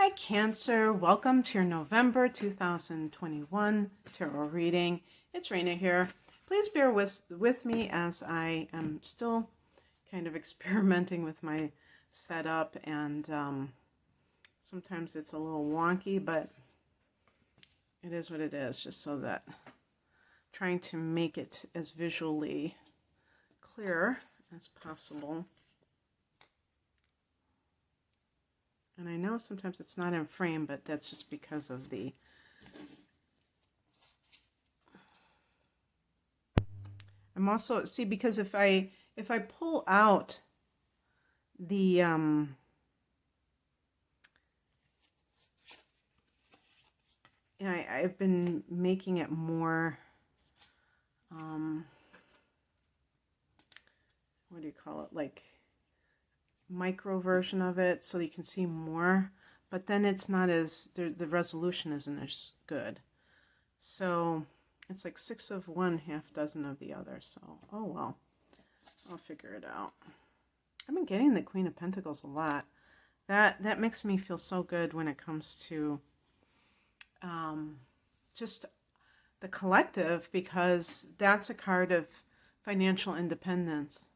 Hi Cancer, welcome to your November 2021 tarot reading. It's Raina here. Please bear with me as I am still kind of experimenting with my setup, and sometimes it's a little wonky, but it is what it is, just so that trying to make it as visually clear as possible. And I know sometimes it's not in frame, but that's just because of the... I'm also, see, because if I pull out the, I've been making it more, what do you call it, like micro version of it, so you can see more, but then it's not as, the resolution isn't as good. So it's like 6 of one, half dozen of the other. So, oh well, I'll figure it out. I've been getting the Queen of Pentacles a lot. That makes me feel so good when it comes to just the collective, because that's a card of financial independence.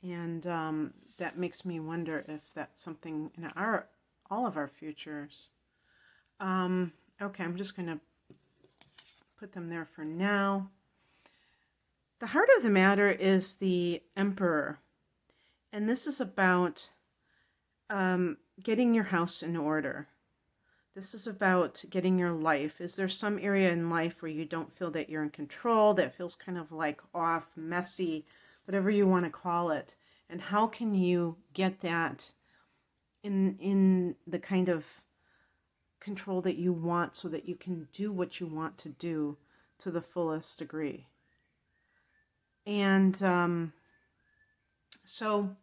And that makes me wonder if that's something in all of our futures. Okay, I'm just going to put them there for now. The heart of the matter is the Emperor. And this is about getting your house in order. This is about getting your life. Is there some area in life where you don't feel that you're in control, that feels kind of like off, messy, whatever you want to call it? And how can you get that in the kind of control that you want, so that you can do what you want to do to the fullest degree? And so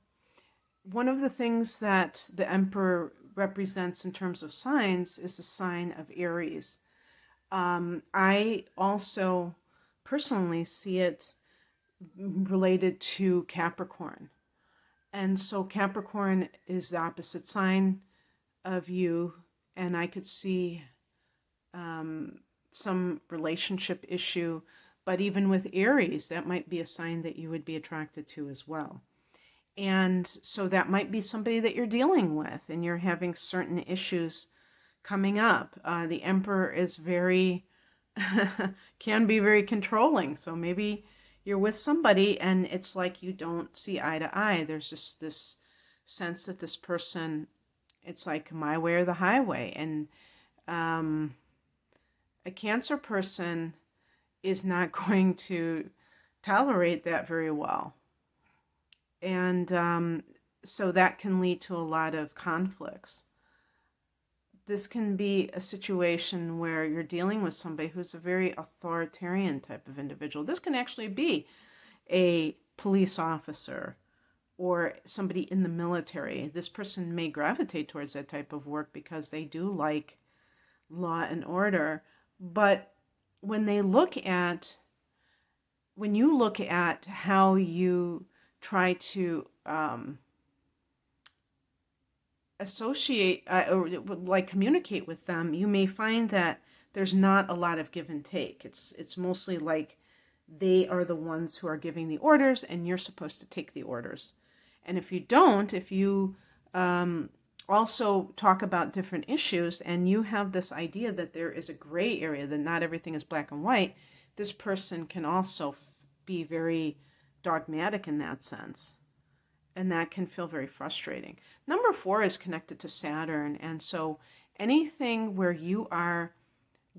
one of the things that the Emperor represents in terms of signs is the sign of Aries. I also personally see it related to Capricorn. And so Capricorn is the opposite sign of you, and I could see some relationship issue. But even with Aries, that might be a sign that you would be attracted to as well. And so that might be somebody that you're dealing with, and you're having certain issues coming up. The Emperor is very, can be very controlling. So maybe you're with somebody and it's like you don't see eye to eye. There's just this sense that this person, it's like my way or the highway. And a Cancer person is not going to tolerate that very well. And so that can lead to a lot of conflicts. This can be a situation where you're dealing with somebody who's a very authoritarian type of individual. This can actually be a police officer or somebody in the military. This person may gravitate towards that type of work because they do like law and order. But when you look at how you try to associate or like communicate with them, you may find that there's not a lot of give and take. It's mostly like they are the ones who are giving the orders and you're supposed to take the orders. And if you also talk about different issues and you have this idea that there is a gray area, that not everything is black and white, this person can also be very dogmatic in that sense. And that can feel very frustrating. Number 4 is connected to Saturn. And so anything where you are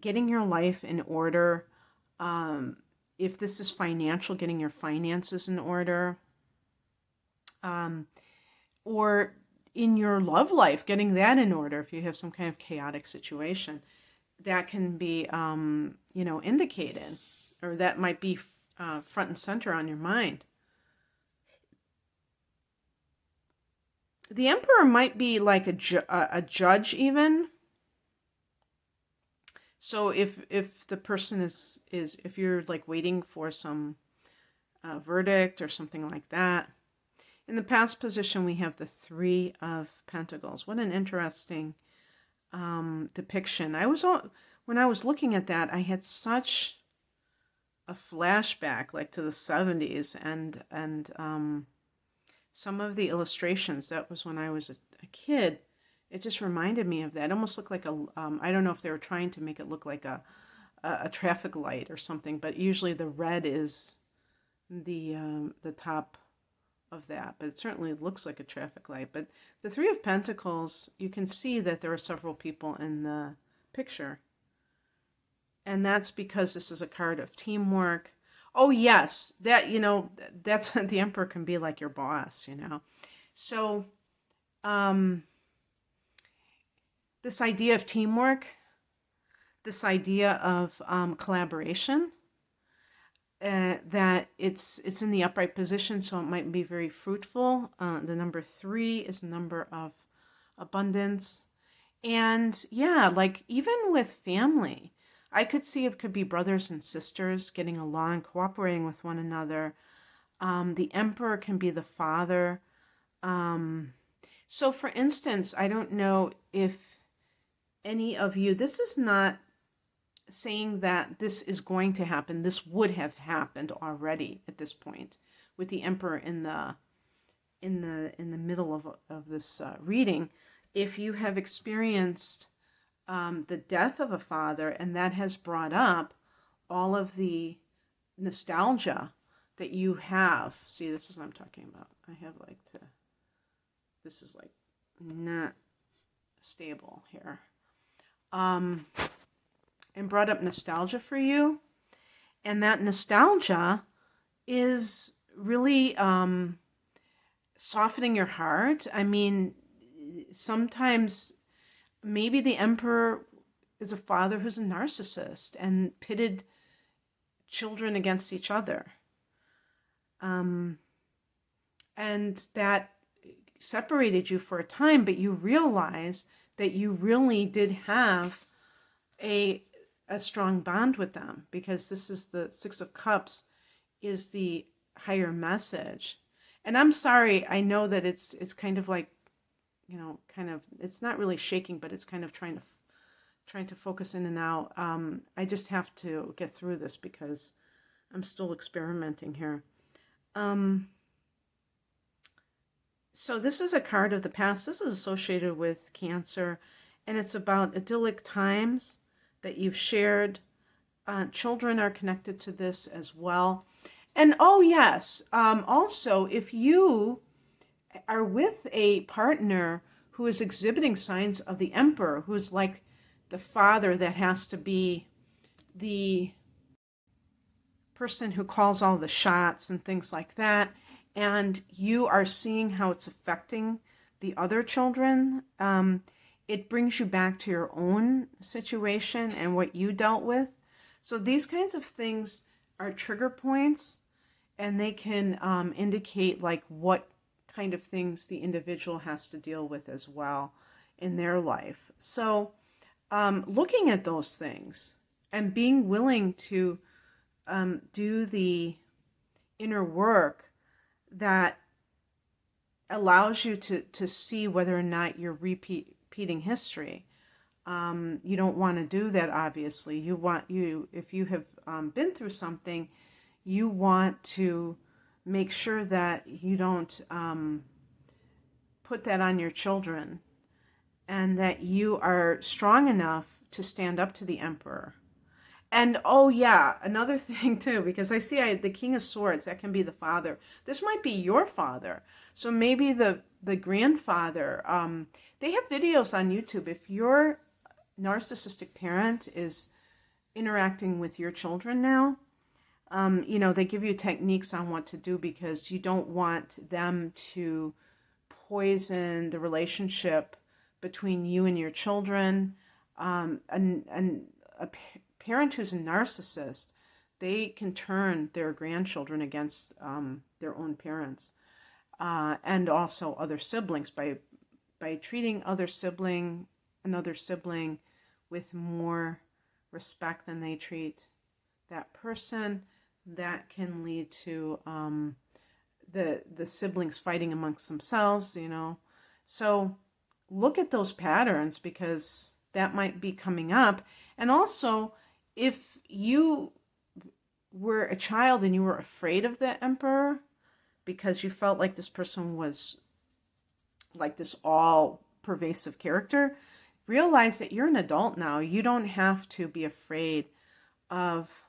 getting your life in order, if this is financial, getting your finances in order, or in your love life, getting that in order, if you have some kind of chaotic situation, that can be, indicated, or that might be front and center on your mind. The Emperor might be like a judge even. So if the person is if you're like waiting for some verdict or something like that. In the past position, we have the Three of Pentacles. What an interesting depiction. When I was looking at that, I had such a flashback, like to the 70s, and some of the illustrations. That was when I was a kid. It just reminded me of that. It almost looked like I don't know if they were trying to make it look like a traffic light or something, but usually the red is the top of that, but it certainly looks like a traffic light. But the Three of Pentacles, you can see that there are several people in the picture. And that's because this is a card of teamwork. Oh yes, that, that's the Emperor can be like your boss, So this idea of teamwork, this idea of collaboration, that it's in the upright position, so it might be very fruitful. The number 3 is a number of abundance. And yeah, like even with family, I could see it could be brothers and sisters getting along, cooperating with one another. The Emperor can be the father. So for instance, I don't know if any of you, this is not saying that this is going to happen. This would have happened already at this point with the Emperor in the middle of this reading. If you have experienced the death of a father, and that has brought up all of the nostalgia that you have. See, this is what I'm talking about. This is like not stable here. And brought up nostalgia for you. And that nostalgia is really softening your heart. I mean, sometimes maybe the Emperor is a father who's a narcissist and pitted children against each other. And that separated you for a time, but you realize that you really did have a strong bond with them, because this is the Six of Cups, is the higher message. And I'm sorry, I know that it's kind of like, it's not really shaking, but it's kind of trying to focus in and out. I just have to get through this because I'm still experimenting here. So this is a card of the past. This is associated with Cancer, and it's about idyllic times that you've shared. Children are connected to this as well. And oh yes, also if you are with a partner who is exhibiting signs of the Emperor, who's like the father that has to be the person who calls all the shots and things like that, and you are seeing how it's affecting the other children, it brings you back to your own situation and what you dealt with. So these kinds of things are trigger points, and they can indicate like what kind of things the individual has to deal with as well in their life. So looking at those things and being willing to do the inner work that allows you to see whether or not you're repeating history. You don't want to do that, obviously. If you have been through something, you want to make sure that you don't put that on your children, and that you are strong enough to stand up to the Emperor. And oh yeah, another thing too, because I see the King of Swords, that can be the father. This might be your father. So maybe the grandfather. They have videos on YouTube. If your narcissistic parent is interacting with your children now, they give you techniques on what to do, because you don't want them to poison the relationship between you and your children. And a parent who's a narcissist, they can turn their grandchildren against their own parents, and also other siblings by treating another sibling with more respect than they treat that person. That can lead to the siblings fighting amongst themselves, So look at those patterns, because that might be coming up. And also, if you were a child and you were afraid of the emperor because you felt like this person was like this all pervasive character, realize that you're an adult now. You don't have to be afraid of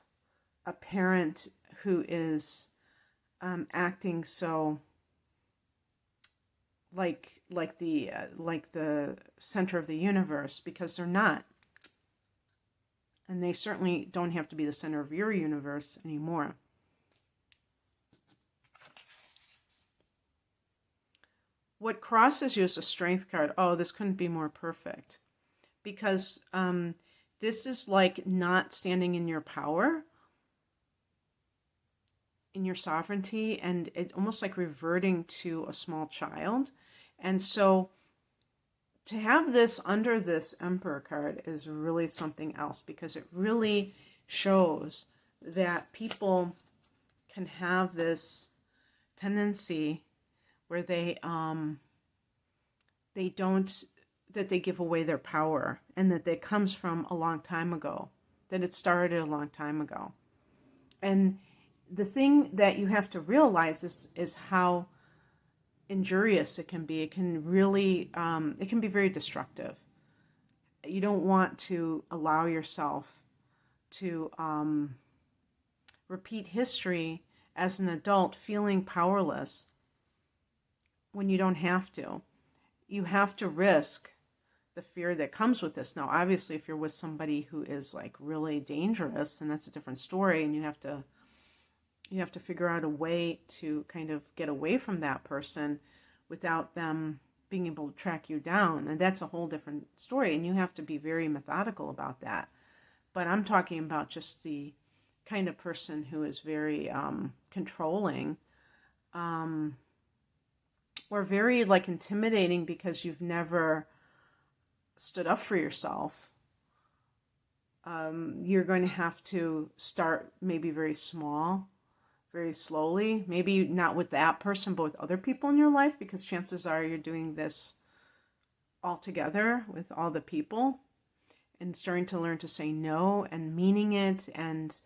a parent who is acting so like the center of the universe, because they're not. And they certainly don't have to be the center of your universe anymore. What crosses you is a strength card. Oh, this couldn't be more perfect. Because this is like not standing in your power, in your sovereignty, and it almost like reverting to a small child. And so to have this under this Emperor card is really something else, because it really shows that people can have this tendency where they give away their power, and that comes from a long time ago, that it started a long time ago. And the thing that you have to realize is how injurious it can be. It can really, it can be very destructive. You don't want to allow yourself to repeat history as an adult, feeling powerless when you don't have to. You have to risk the fear that comes with this. Now, obviously, if you're with somebody who is like really dangerous, then that's a different story, and you have to figure out a way to kind of get away from that person without them being able to track you down. And that's a whole different story, and you have to be very methodical about that. But I'm talking about just the kind of person who is very controlling, or very like intimidating because you've never stood up for yourself. You're going to have to start maybe very small, very slowly, maybe not with that person, but with other people in your life, because chances are you're doing this all together with all the people, and starting to learn to say no, and meaning it, and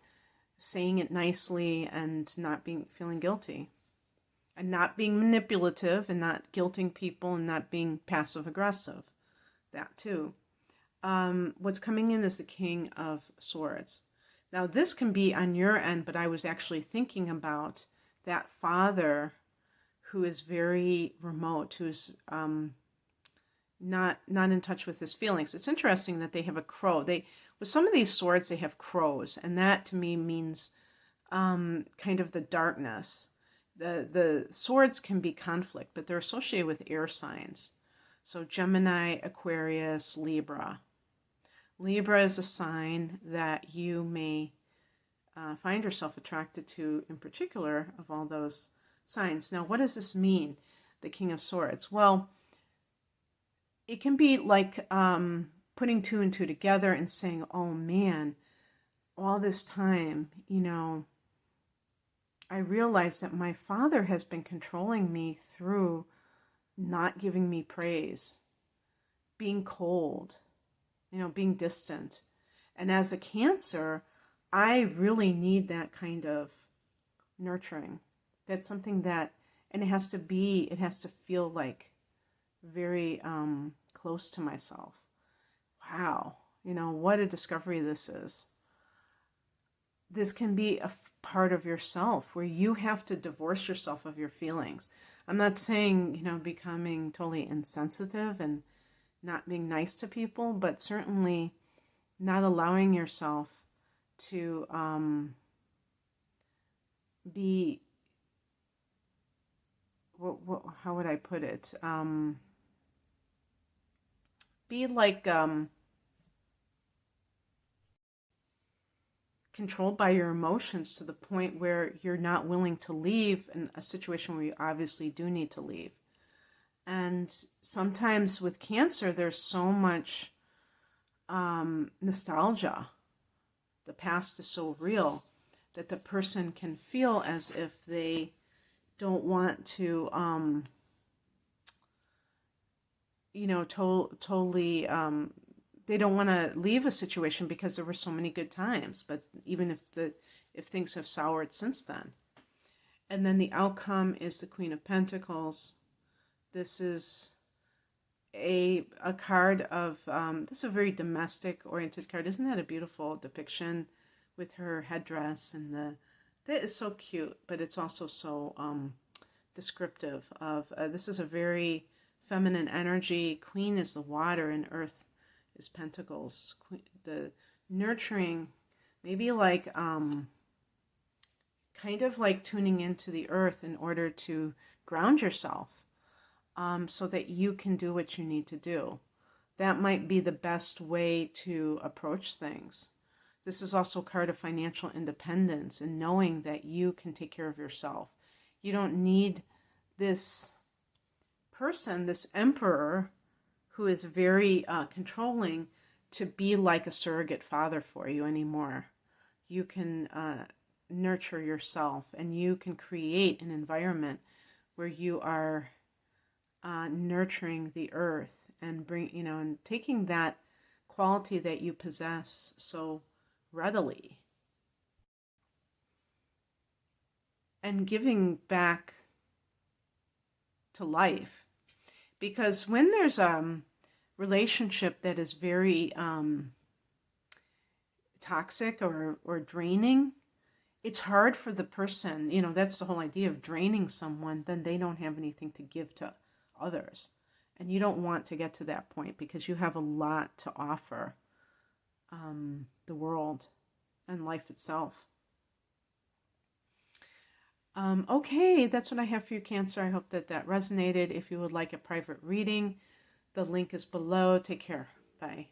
saying it nicely, and not feeling guilty, and not being manipulative, and not guilting people, and not being passive aggressive. That too. What's coming in is the King of Swords. Now, this can be on your end, but I was actually thinking about that father who is very remote, who's not in touch with his feelings. It's interesting that they have a crow. With some of these swords, they have crows, and that to me means kind of the darkness. The swords can be conflict, but they're associated with air signs. So Gemini, Aquarius, Libra. Libra is a sign that you may find yourself attracted to, in particular, of all those signs. Now, what does this mean, the King of Swords? Well, it can be like putting two and two together and saying, oh man, all this time, I realized that my father has been controlling me through not giving me praise, being cold, being distant. And as a Cancer, I really need that kind of nurturing. That's something that, and it has to feel like very close to myself. Wow, what a discovery this is. This can be a part of yourself where you have to divorce yourself of your feelings. I'm not saying, becoming totally insensitive and not being nice to people, but certainly not allowing yourself to be, how would I put it? Be like controlled by your emotions to the point where you're not willing to leave in a situation where you obviously do need to leave. And sometimes with Cancer, there's so much nostalgia. The past is so real that the person can feel as if they don't want to, totally, they don't want to leave a situation because there were so many good times, but even if things have soured since then. And then the outcome is the Queen of Pentacles. This is a card of, this is a very domestic oriented card. Isn't that a beautiful depiction with her headdress? And that is so cute, but it's also so descriptive of, this is a very feminine energy. Queen is the water and earth is pentacles. The nurturing, maybe like, kind of like tuning into the earth in order to ground yourself, so that you can do what you need to do. That might be the best way to approach things. This is also a card of financial independence and knowing that you can take care of yourself. You don't need this person, this emperor, who is very controlling, to be like a surrogate father for you anymore. You can nurture yourself, and you can create an environment where you are nurturing the earth and and taking that quality that you possess so readily and giving back to life. Because when there's a relationship that is very toxic or draining, it's hard for the person, that's the whole idea of draining someone. Then they don't have anything to give to others. And you don't want to get to that point because you have a lot to offer the world and life itself. Okay, that's what I have for you, Cancer. I hope that resonated. If you would like a private reading, the link is below. Take care. Bye.